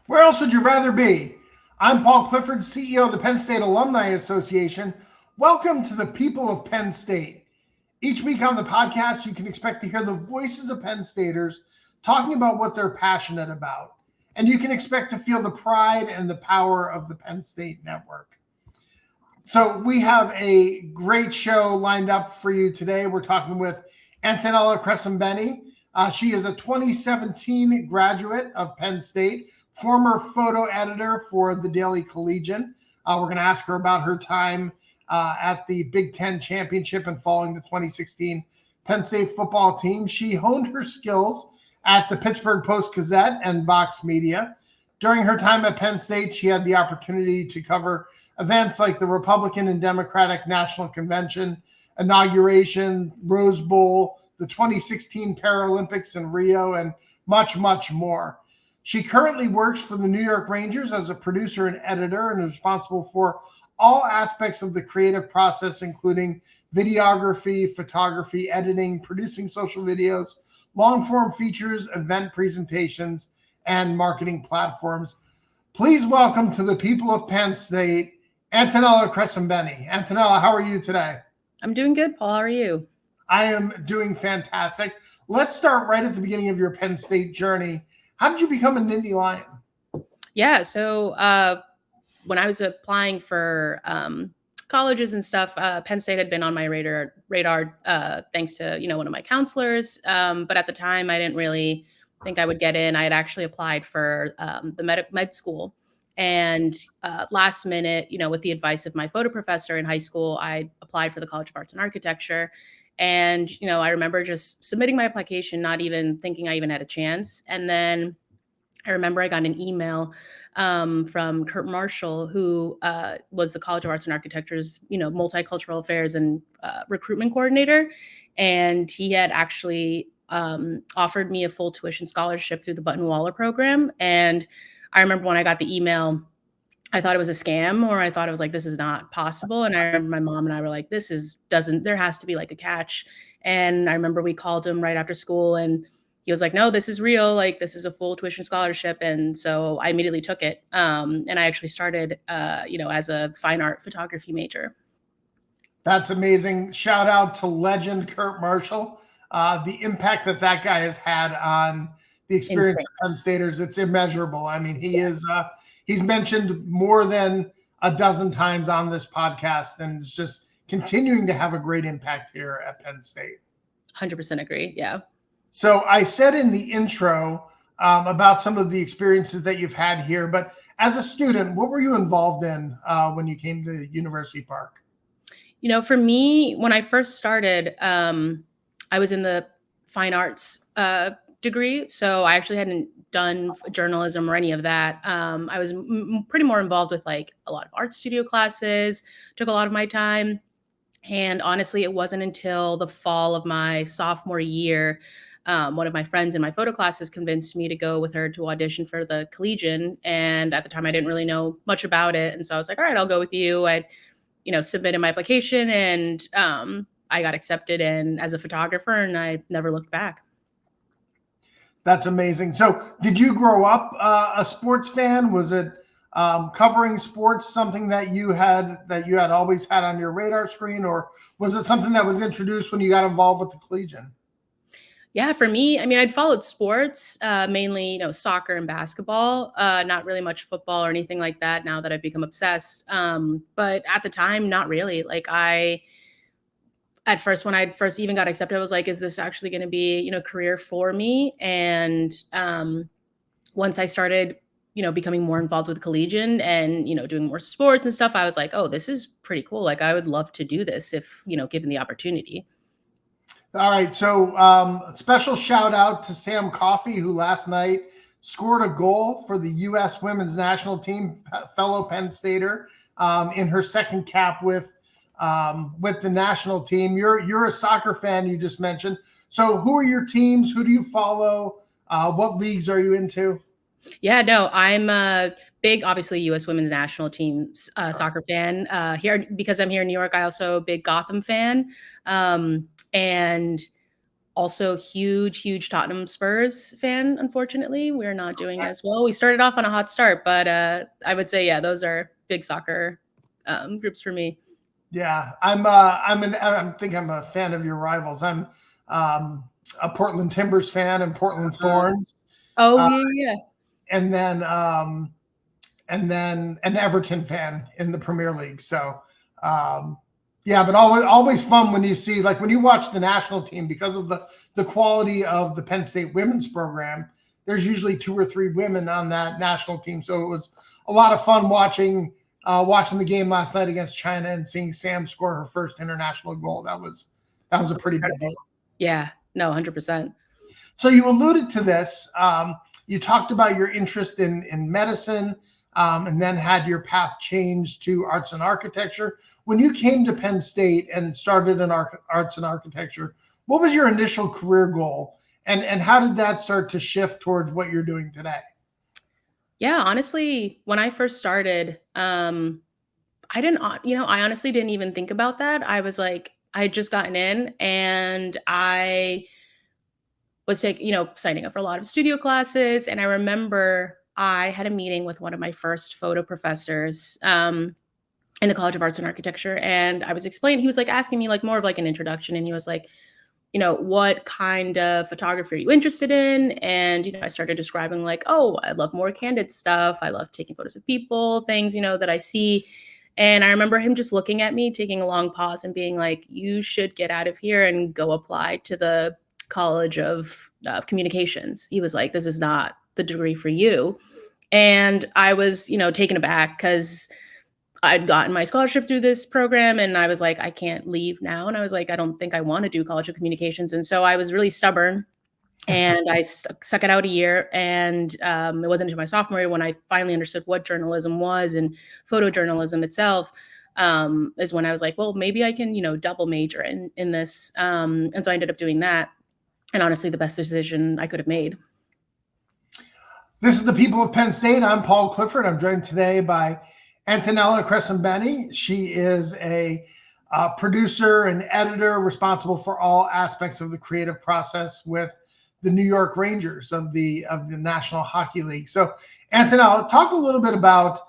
Where else would you rather be? I'm Paul Clifford, CEO of the Penn State Alumni Association. Welcome to the people of Penn State. Each week on the podcast, you can expect to hear the voices of Penn Staters talking about what they're passionate about. And you can expect to feel the pride and the power of the Penn State network. So we have a great show lined up for you today. We're talking with Antonella Crescimbeni. She is a 2017 graduate of Penn State, former photo editor for the Daily Collegian. We're going to ask her about her time at the Big Ten Championship and following the 2016 Penn State football team. She honed her skills at the Pittsburgh Post-Gazette and Vox Media. During her time at Penn State, she had the opportunity to cover events like the Republican and Democratic National Convention, Inauguration, Rose Bowl, the 2016 Paralympics in Rio, and much, much more. She currently works for the New York Rangers as a producer and editor and is responsible for all aspects of the creative process, including videography, photography, editing, producing social videos, long-form features, event presentations, and marketing platforms. Please welcome to the people of Penn State, Antonella Crescimbeni. Antonella, how are you today? I'm doing good, Paul. How are you? I am doing fantastic. Let's start right at the beginning of your Penn State journey. How did you become a Nittany Lion? Yeah, so when I was applying for colleges and stuff, Penn State had been on my radar thanks to one of my counselors. But at the time, I didn't really think I would get in. I had actually applied for the med school, and last minute, with the advice of my photo professor in high school, I applied for the College of Arts and Architecture. And, I remember just submitting my application, not even thinking I even had a chance. And then I remember I got an email from Kurt Marshall, who was the College of Arts and Architecture's, multicultural affairs and recruitment coordinator. And he had actually offered me a full tuition scholarship through the Bunton-Waller program. And I remember when I got the email, I thought it was a scam, or I thought it was like, this is not possible. And I remember my mom and I were like, there has to be like a catch. And I remember we called him right after school and he was like, no, this is real. Like, this is a full tuition scholarship. And so I immediately took it. And I actually started, as a fine art photography major. That's amazing. Shout out to legend Kurt Marshall. The impact that guy has had on the experience of Penn Staters, it's immeasurable. I mean, he's mentioned more than a dozen times on this podcast and is just continuing to have a great impact here at Penn State. 100% agree. Yeah. So I said in the intro about some of the experiences that you've had here, but as a student, what were you involved in when you came to University Park? For me, when I first started, I was in the fine arts degree. So I actually hadn't done journalism or any of that. I was pretty more involved with like a lot of art studio classes, took a lot of my time. And honestly, it wasn't until the fall of my sophomore year, one of my friends in my photo classes convinced me to go with her to audition for the Collegian. And at the time I didn't really know much about it. And so I was like, all right, I'll go with you. I, submitted my application and I got accepted in as a photographer and I never looked back. That's amazing. So did you grow up a sports fan? Was it covering sports something that you had always had on your radar screen, or was it something that was introduced when you got involved with the Collegian? Yeah, for me, I mean, I'd followed sports, mainly, soccer and basketball, not really much football or anything like that now that I've become obsessed. But at the time, not really. Like at first, when I first even got accepted, I was like, is this actually going to be, career for me? And once I started, becoming more involved with Collegian and, doing more sports and stuff, I was like, oh, this is pretty cool. Like, I would love to do this if, given the opportunity. All right. So a special shout out to Sam Coffey, who last night scored a goal for the U.S. women's national team, fellow Penn Stater, in her second cap with the national team. You're a soccer fan, you just mentioned. So who are your teams? Who do you follow? What leagues are you into? Yeah, no, I'm a big, obviously, U.S. women's national team soccer fan. Here, because I'm here in New York, I also a big Gotham fan. And Also huge Tottenham Spurs fan. Unfortunately, we're not doing as well. We started off on a hot start, but I would say, yeah, those are big soccer groups for me. Yeah, I think I'm a fan of your rivals. I'm a Portland Timbers fan and Portland Thorns. Oh yeah. And then an Everton fan in the Premier League. So yeah, but always fun when you see, like when you watch the national team, because of the quality of the Penn State women's program, there's usually 2 or 3 women on that national team. So it was a lot of fun watching the game last night against China and seeing Sam score her first international goal. That was a pretty big deal. Yeah, no, 100%. So you alluded to this. You talked about your interest in medicine, and then had your path change to arts and architecture. When you came to Penn State and started in arts and architecture, what was your initial career goal, and how did that start to shift towards what you're doing today? Yeah, honestly, when I first started, I honestly didn't even think about that. I was like, I had just gotten in and I was signing up for a lot of studio classes. And I remember I had a meeting with one of my first photo professors in the College of Arts and Architecture. And I was explaining, he was like asking me like more of like an introduction. And he was like, what kind of photography are you interested in? And, I started describing like, oh, I love more candid stuff. I love taking photos of people, things, that I see. And I remember him just looking at me, taking a long pause and being like, you should get out of here and go apply to the College of Communications. He was like, this is not the degree for you. And I was, taken aback because I'd gotten my scholarship through this program and I was like, I can't leave now. And I was like, I don't think I want to do College of Communications. And so I was really stubborn and I stuck it out a year. And it wasn't until my sophomore year when I finally understood what journalism was and photojournalism itself, is when I was like, well, maybe I can, double major in this. And so I ended up doing that. And honestly, the best decision I could have made. This is the People of Penn State. I'm Paul Clifford. I'm joined today by Antonella Crescimbeni. She is a producer and editor responsible for all aspects of the creative process with the New York Rangers of the National Hockey League. So, Antonella, talk a little bit about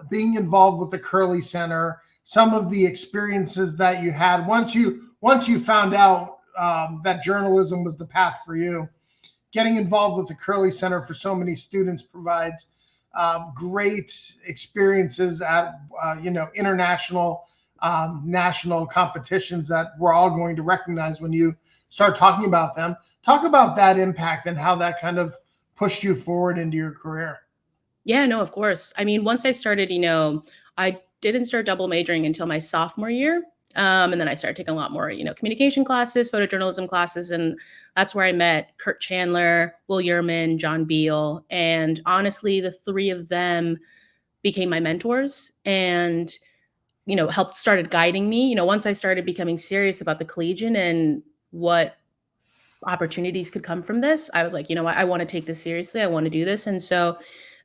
being involved with the Curley Center, some of the experiences that you had once you found out that journalism was the path for you. Getting involved with the Curley Center for so many students provides great experiences at international, national competitions that we're all going to recognize when you start talking about them. Talk about that impact and how that kind of pushed you forward into your career. Yeah, no, of course. I mean, once I started, I didn't start double majoring until my sophomore year. And then I started taking a lot more, communication classes, photojournalism classes. And that's where I met Kurt Chandler, Will Yerman, John Beal. And honestly, the 3 of them became my mentors and, started guiding me. Once I started becoming serious about the Collegian and what opportunities could come from this, I was like, I want to take this seriously. I want to do this. And so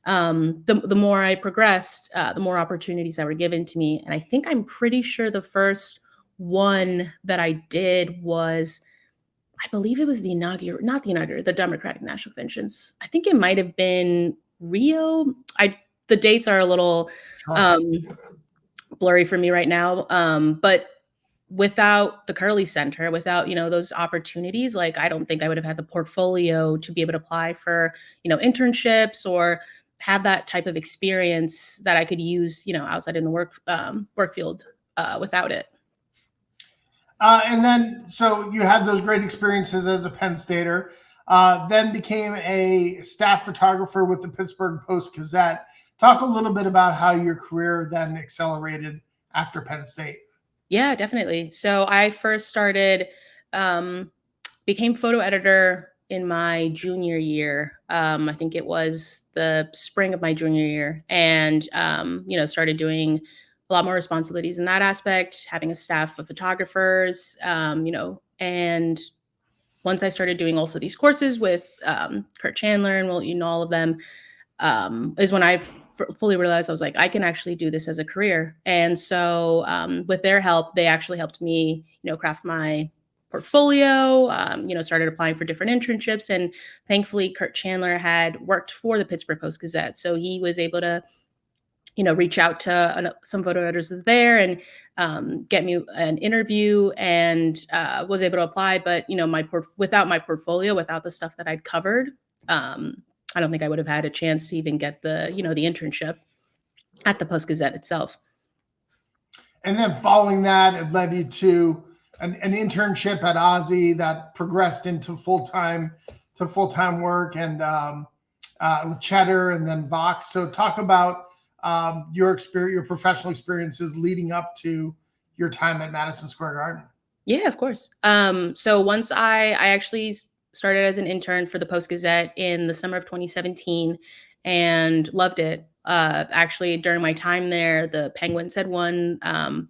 the more I progressed, the more opportunities that were given to me. And I think I'm pretty sure the first one that I did was, I believe it was the Democratic National Conventions. I think it might have been Rio. The dates are a little blurry for me right now. But without the Curley Center, without, those opportunities, like I don't think I would have had the portfolio to be able to apply for, internships or have that type of experience that I could use, outside in the work field without it. And then, so you had those great experiences as a Penn Stater, then became a staff photographer with the Pittsburgh Post-Gazette. Talk a little bit about how your career then accelerated after Penn State. Yeah, definitely. So I first started, became photo editor in my junior year. I think it was the spring of my junior year, and started doing a lot more responsibilities in that aspect, having a staff of photographers, and once I started doing also these courses with Kurt Chandler and all of them, is when I fully realized I was like, I can actually do this as a career. And so with their help, they actually helped me, craft my portfolio, started applying for different internships. And thankfully, Kurt Chandler had worked for the Pittsburgh Post-Gazette. So he was able to, reach out to some photo editors there and get me an interview, and was able to apply. But, without my portfolio, without the stuff that I'd covered, I don't think I would have had a chance to even get the internship at the Post-Gazette itself. And then following that, it led you to an internship at Ozzy that progressed into full-time work, and with Cheddar and then Vox. So talk about your professional experiences leading up to your time at Madison Square Garden. Yeah, of course. So once I actually started as an intern for the Post-Gazette in the summer of 2017 and loved it. Actually, during my time there, the Penguins had won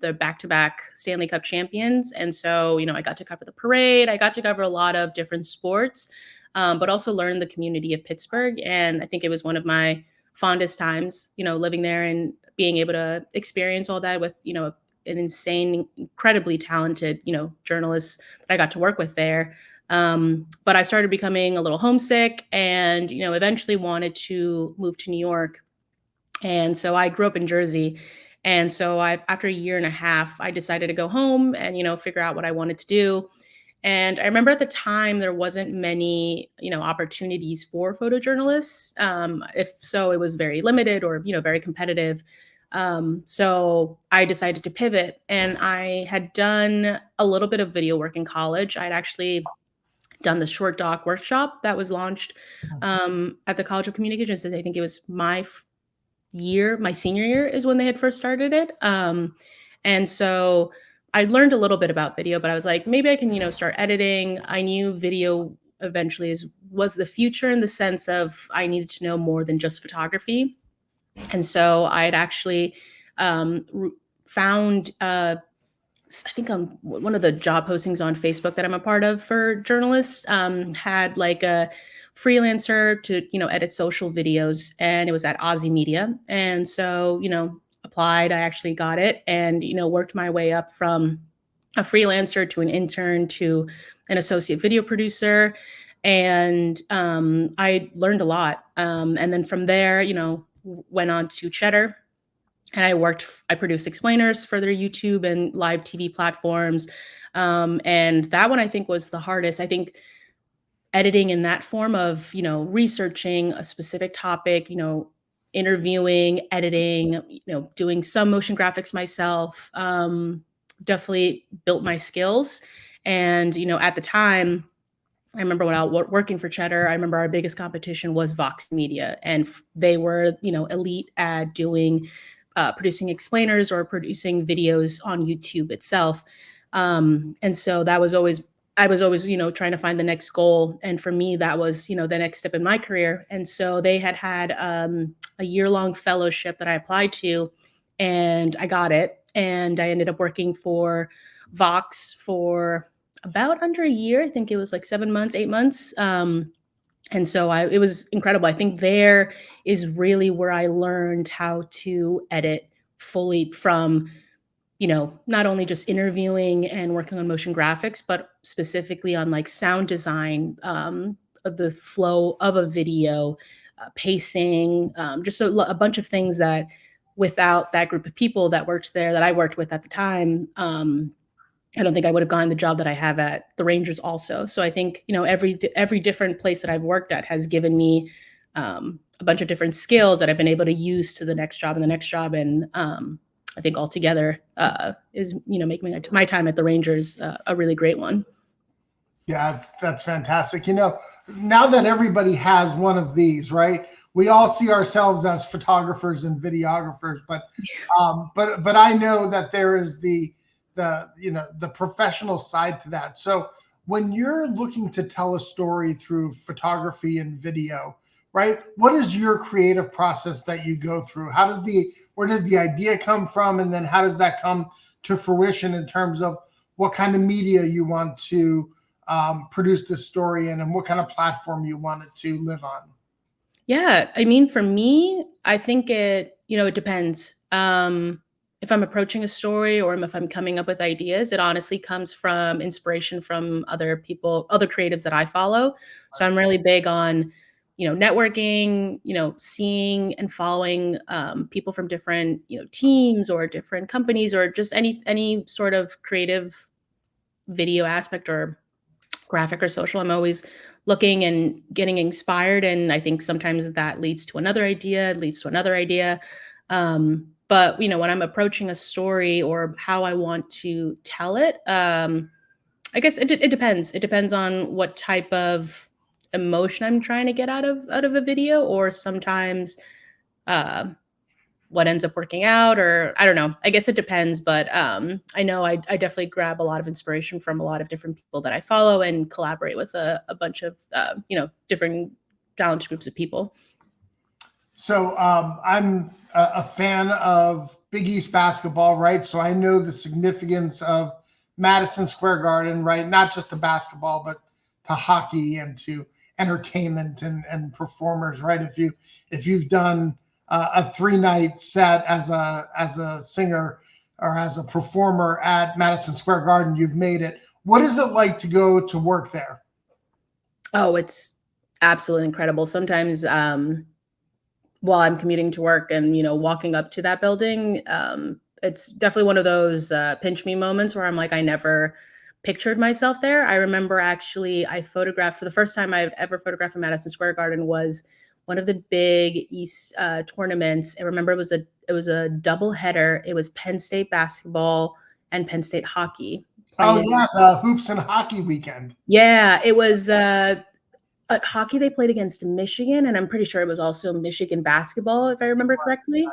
the back-to-back Stanley Cup champions. And so, I got to cover the parade. I got to cover a lot of different sports, but also learn the community of Pittsburgh. And I think it was one of my fondest times, living there and being able to experience all that with, an insane, incredibly talented, journalists that I got to work with there. But I started becoming a little homesick and, eventually wanted to move to New York. And so I grew up in Jersey. And so after a year and a half, I decided to go home and, figure out what I wanted to do. And I remember at the time there wasn't many, opportunities for photojournalists. If so, it was very limited or, very competitive. So I decided to pivot, and I had done a little bit of video work in college. I'd actually done the short doc workshop that was launched at the College of Communications. I think it was my senior year is when they had first started it. And so I learned a little bit about video, but I was like, maybe I can, start editing. I knew video eventually was the future, in the sense of I needed to know more than just photography. And so I had actually found, I think on one of the job postings on Facebook that I'm a part of for journalists, had like a freelancer to, edit social videos, and it was at Ozzy Media. And so, applied, I actually got it, and, worked my way up from a freelancer to an intern to an associate video producer. And I learned a lot. And then from there, went on to Cheddar, and I produced explainers for their YouTube and live TV platforms. And that one I think was the hardest. I think editing in that form of, researching a specific topic, interviewing, editing, doing some motion graphics myself, definitely built my skills. And, at the time, I remember when I was working for Cheddar, I remember our biggest competition was Vox Media, and they were, elite at doing, producing explainers or producing videos on YouTube itself. And so I was always, trying to find the next goal. And for me, that was, the next step in my career. And so they had a year-long fellowship that I applied to, and I got it. And I ended up working for Vox for about under a year. I think it was like 7 months, 8 months. And so it was incredible. I think there is really where I learned how to edit fully from, not only just interviewing and working on motion graphics, but specifically on like sound design, of the flow of a video, pacing, just a bunch of things that without that group of people that worked there that I worked with at the time, I don't think I would have gotten the job that I have at the Rangers also. So I think, every different place that I've worked at has given me a bunch of different skills that I've been able to use to the next job and the next job. And I think altogether is, making my time at the Rangers a really great one. Yeah, that's fantastic. Now that everybody has one of these, right? We all see ourselves as photographers and videographers, but I know that there is the professional side to that. So when you're looking to tell a story through photography and video, right? What is your creative process that you go through? Where does the idea come from? And then how does that come to fruition in terms of what kind of media you want to produce this story in, and what kind of platform you want it to live on? Yeah. I mean, for me, I think it depends. if I'm approaching a story or if I'm coming up with ideas, it honestly comes from inspiration from other people, other creatives that I follow. So I'm really big on, networking, seeing and following people from different, teams or different companies or just any sort of creative video aspect or graphic or social. I'm always looking and getting inspired. And I think sometimes that leads to another idea, leads to another idea. But when I'm approaching a story or how I want to tell it, I guess it depends. It depends on what type of emotion I'm trying to get out of a video, or sometimes uh, what ends up working out, or I don't know. I guess it depends, but I know I definitely grab a lot of inspiration from a lot of different people that I follow and collaborate with a bunch of different talented groups of people. So I'm a fan of Big East basketball, right? So I know the significance of Madison Square Garden, right? Not just to basketball, but to hockey and to entertainment and performers, right? If you've done a 3-night set as a singer or as a performer at Madison Square Garden, you've made it. What is it like to go to work there? Oh, it's absolutely incredible. Sometimes while I'm commuting to work and walking up to that building, it's definitely one of those pinch me moments where I'm like, I never pictured myself there. I remember actually I photographed for the first time I've ever photographed in Madison Square Garden was one of the Big East tournaments. I remember it was a double header. It was Penn State basketball and Penn State hockey. Oh yeah, the hoops and hockey weekend. Yeah, it was at hockey they played against Michigan, and I'm pretty sure it was also Michigan basketball, if I remember correctly.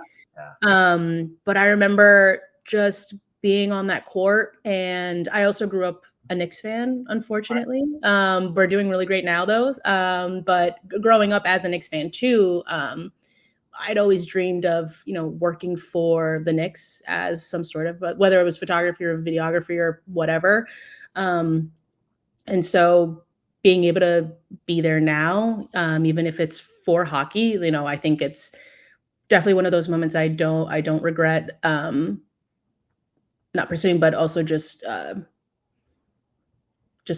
But I remember just being on that court, and I also grew up a Knicks fan, unfortunately. We're doing really great now, though. But growing up as a Knicks fan too, I'd always dreamed of, working for the Knicks as some sort of, whether it was photography or videography or whatever. And so being able to be there now, even if it's for hockey, I think it's definitely one of those moments I don't regret not pursuing, but also just an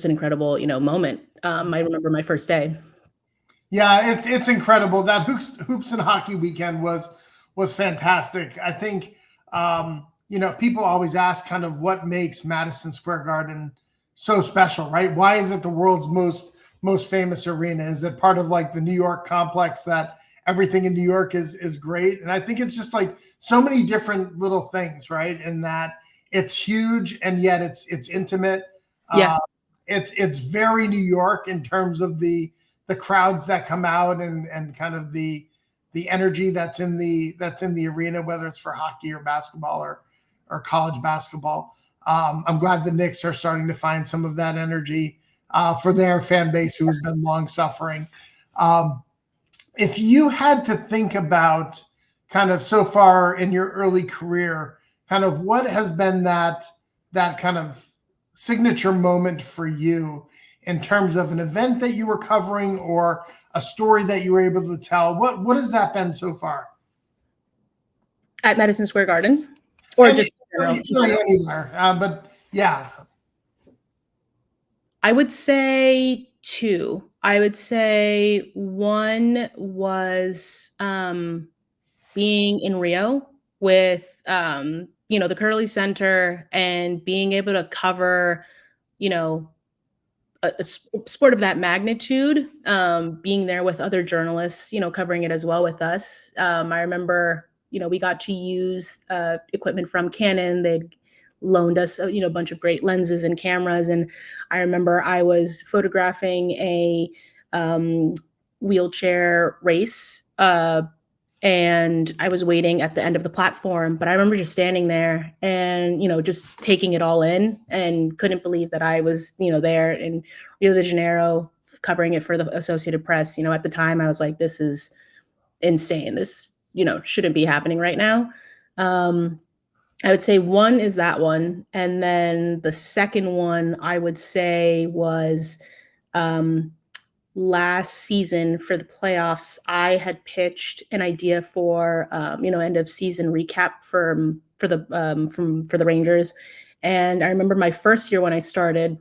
incredible, moment. I remember my first day. Yeah, it's incredible. That hoops and hockey weekend was fantastic. I think people always ask kind of what makes Madison Square Garden so special, right? Why is it the world's most famous arena? Is it part of like the New York complex that everything in New York is great? And I think it's just like so many different little things, right? In that it's huge and yet it's intimate. Yeah. It's very New York in terms of the crowds that come out and kind of the energy that's in the arena, whether it's for hockey or basketball or college basketball. I'm glad the Knicks are starting to find some of that energy for their fan base who has been long suffering. If you had to think about kind of so far in your early career, kind of what has been that kind of signature moment for you in terms of an event that you were covering or a story that you were able to tell, what has that been so far? At Madison Square Garden? Or just really anywhere. But yeah. I would say two. I would say one was being in Rio with the Curley Center and being able to cover, a sport of that magnitude, being there with other journalists, covering it as well with us. I remember, we got to use equipment from Canon. They'd loaned us, a bunch of great lenses and cameras. And I remember I was photographing a wheelchair race, and I was waiting at the end of the platform, but I remember just standing there and, just taking it all in and couldn't believe that I was, there in Rio de Janeiro covering it for the Associated Press. At the time I was like, this is insane. This, shouldn't be happening right now. I would say one is that one. And then the second one I would say was, last season for the playoffs, I had pitched an idea for, end of season recap for the Rangers. And I remember my first year when I started,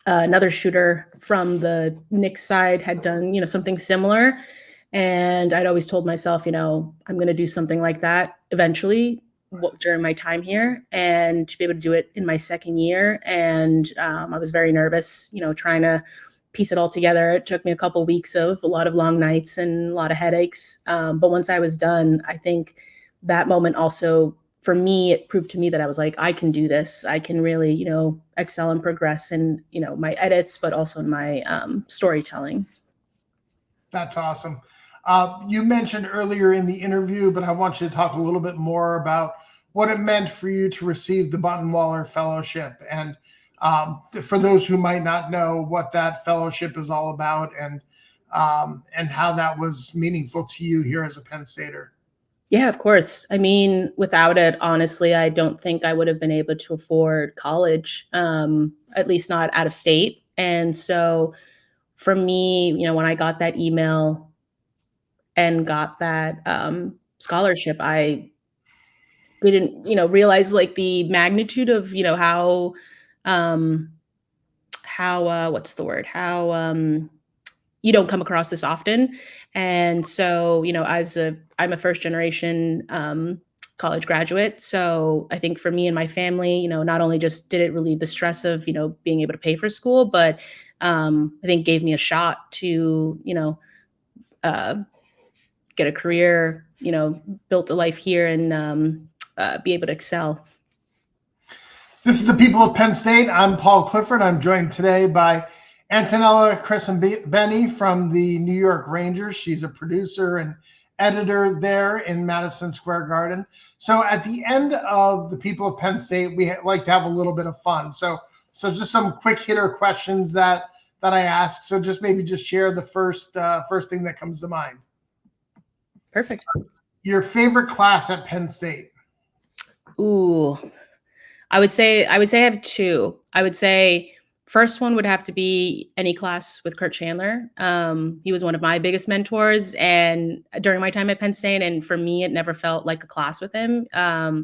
another shooter from the Knicks side had done, something similar. And I'd always told myself, I'm going to do something like that eventually during my time here, and to be able to do it in my second year. And I was very nervous, trying to piece it all together. It took me a couple of weeks of a lot of long nights and a lot of headaches. But once I was done, I think that moment also, for me, it proved to me that I was like, I can do this. I can really, excel and progress in, my edits, but also in my storytelling. That's awesome. You mentioned earlier in the interview, but I want you to talk a little bit more about what it meant for you to receive the Bunton-Waller Fellowship. And for those who might not know what that fellowship is all about, and how that was meaningful to you here as a Penn Stater. Yeah, of course. I mean, without it, honestly, I don't think I would have been able to afford college, at least not out of state. And so for me, when I got that email and got that scholarship, I didn't, realize like the magnitude of, how what's the word? How you don't come across this often. And so, I'm a first generation college graduate. So I think for me and my family, not only just did it relieve the stress of, being able to pay for school, but I think gave me a shot to, get a career, built a life here, and be able to excel. This is the People of Penn State. I'm Paul Clifford. I'm joined today by Antonella Crescimbeni from the New York Rangers. She's a producer and editor there in Madison Square Garden. So at the end of the People of Penn State, we like to have a little bit of fun. So just some quick hitter questions that I ask. So maybe share the first thing that comes to mind. Perfect. Your favorite class at Penn State? Ooh, I would say I have two. I would say first one would have to be any class with Kurt Chandler. He was one of my biggest mentors, and during my time at Penn State, and for me, it never felt like a class with him.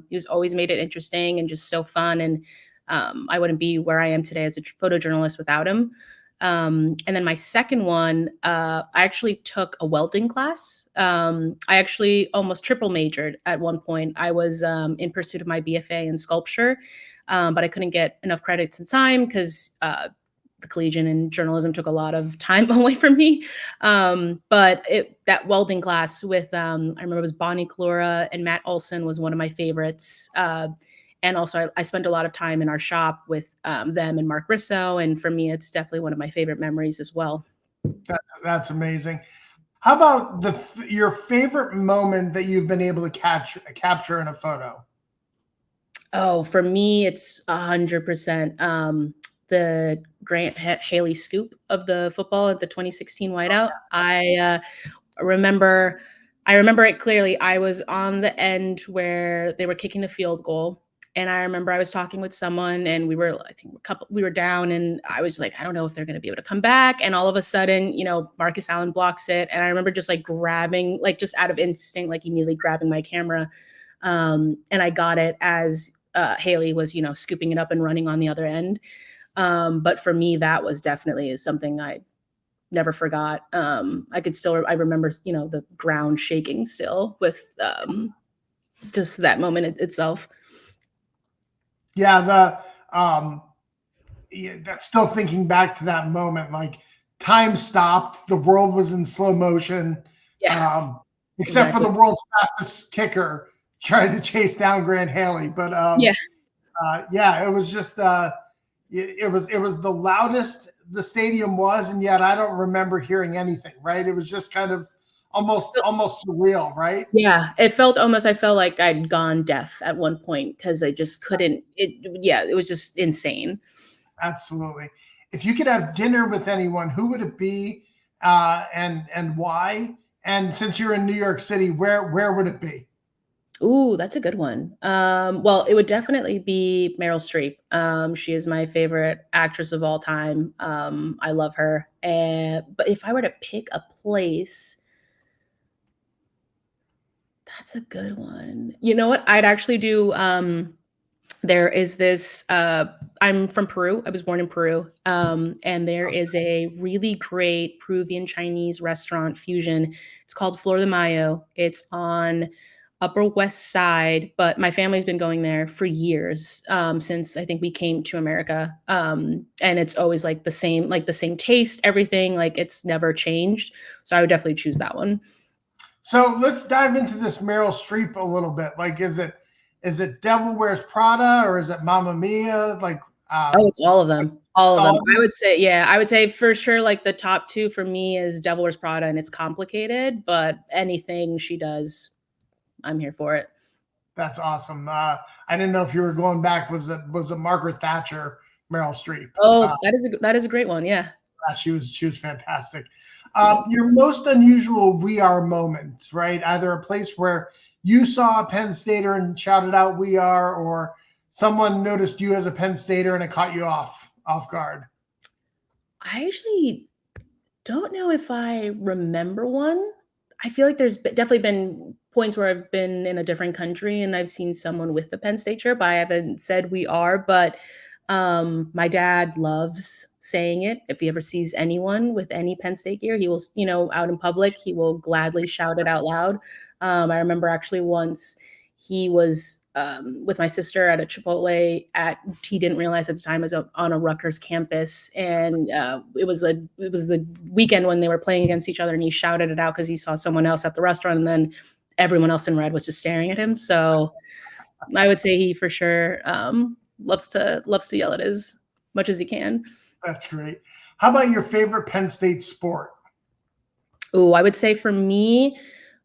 He was always made it interesting and just so fun, and I wouldn't be where I am today as a photojournalist without him. And then my second one, I actually took a welding class. I actually almost triple majored at one point. I was in pursuit of my BFA in sculpture, but I couldn't get enough credits in time because the Collegian and journalism took a lot of time away from me. But that welding class with, I remember it was Bonnie Clora and Matt Olson was one of my favorites. And also, I spent a lot of time in our shop with them and Mark Risso. And for me, it's definitely one of my favorite memories as well. That's amazing. How about your favorite moment that you've been able to capture in a photo? Oh, for me, it's 100%. The Grant Haley scoop of the football at the 2016 whiteout. I remember it clearly. I was on the end where they were kicking the field goal. And I remember I was talking with someone, and we were down, and I was like, I don't know if they're going to be able to come back. And all of a sudden, Marcus Allen blocks it. And I remember just like grabbing, like just out of instinct, like immediately grabbing my camera. And I got it as Haley was, scooping it up and running on the other end. But for me, that was definitely something I never forgot. I remember, the ground shaking still with just that moment itself. Yeah, that's still thinking back to that moment. Like time stopped, the world was in slow motion, except for the world's fastest kicker trying to chase down Grant Haley. But it was just it was the loudest the stadium was, and yet I don't remember hearing anything. Right? It was just kind of almost surreal, right? Yeah, I felt like I'd gone deaf at one point because I just couldn't. It was just insane. Absolutely. If you could have dinner with anyone, who would it be, and why? And since you're in New York City, where would it be? Ooh, that's a good one. Well, it would definitely be Meryl Streep. She is my favorite actress of all time. I love her. But if I were to pick a place, That's a good one. You know what? I'd actually do there is this I'm from Peru. I was born in Peru. And there is a really great Peruvian Chinese restaurant fusion. It's called Flor de Mayo. It's on Upper West Side, but my family's been going there for years, since I think we came to America. And it's always like the same taste, everything, like it's never changed. So I would definitely choose that one. So let's dive into this Meryl Streep a little bit. Like, is it Devil Wears Prada or is it Mamma Mia? Like, Oh, it's all of them. All it's of them. all I would say, yeah, I would say for sure, like the top two for me is Devil Wears Prada, and it's complicated, but anything she does, I'm here for it. that's awesome. I didn't know if you were going back. Was it Margaret Thatcher, Meryl Streep? Oh, that is a great one. Yeah. She was fantastic. Your most unusual "We Are" moment, right? Either a place where you saw a Penn Stater and shouted out "We Are," or someone noticed you as a Penn Stater and it caught you off guard. I actually don't know if I remember one. I feel like definitely been points where I've been in a different country and I've seen someone with the Penn State shirt, but I haven't said "We Are." But my dad loves saying it. If he ever sees anyone with any Penn State gear, he will, out in public, he will gladly shout it out loud. I remember actually once he was with my sister at a Chipotle he didn't realize at the time it was on a Rutgers campus. And it was the weekend when they were playing against each other, and he shouted it out because he saw someone else at the restaurant, and then everyone else in red was just staring at him. So I would say he for sure loves to yell it as much as he can. That's great. How about your favorite Penn State sport? Oh, I would say for me,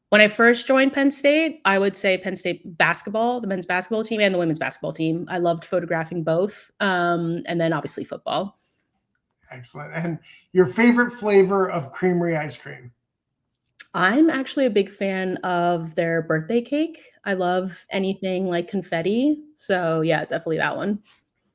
when I first joined Penn State, I would say Penn State basketball, the men's basketball team and the women's basketball team. I loved photographing both. And then obviously football. Excellent. And your favorite flavor of creamery ice cream? I'm actually a big fan of their birthday cake. I love anything like confetti. So yeah, definitely that one.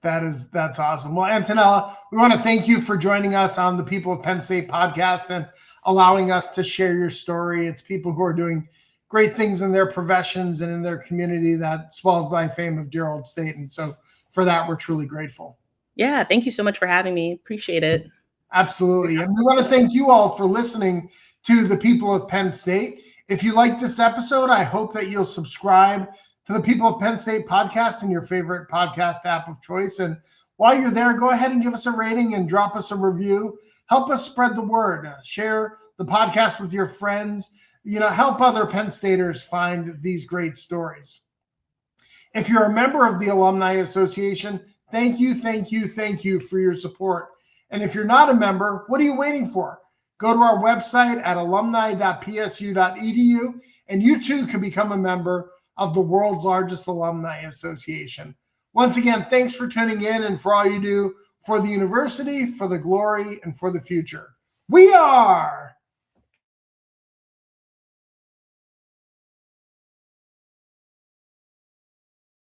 That's awesome. Well, Antonella, we want to thank you for joining us on the People of Penn State podcast and allowing us to share your story. It's people who are doing great things in their professions and in their community that swells thy fame of dear old state. And so for that, we're truly grateful. Yeah, thank you so much for having me. Appreciate it. Absolutely. And we want to thank you all for listening to the People of Penn State. If you like this episode, I hope that you'll subscribe to the People of Penn State podcast in your favorite podcast app of choice. And while you're there, go ahead and give us a rating and drop us a review. Help us spread the word. Share the podcast with your friends. Help other Penn Staters find these great stories. If you're a member of the Alumni Association, thank you for your support. And if you're not a member, what are you waiting for? Go to our website at alumni.psu.edu, and you too can become a member of the world's largest alumni association. Once again, thanks for tuning in and for all you do for the university, for the glory, and for the future. We are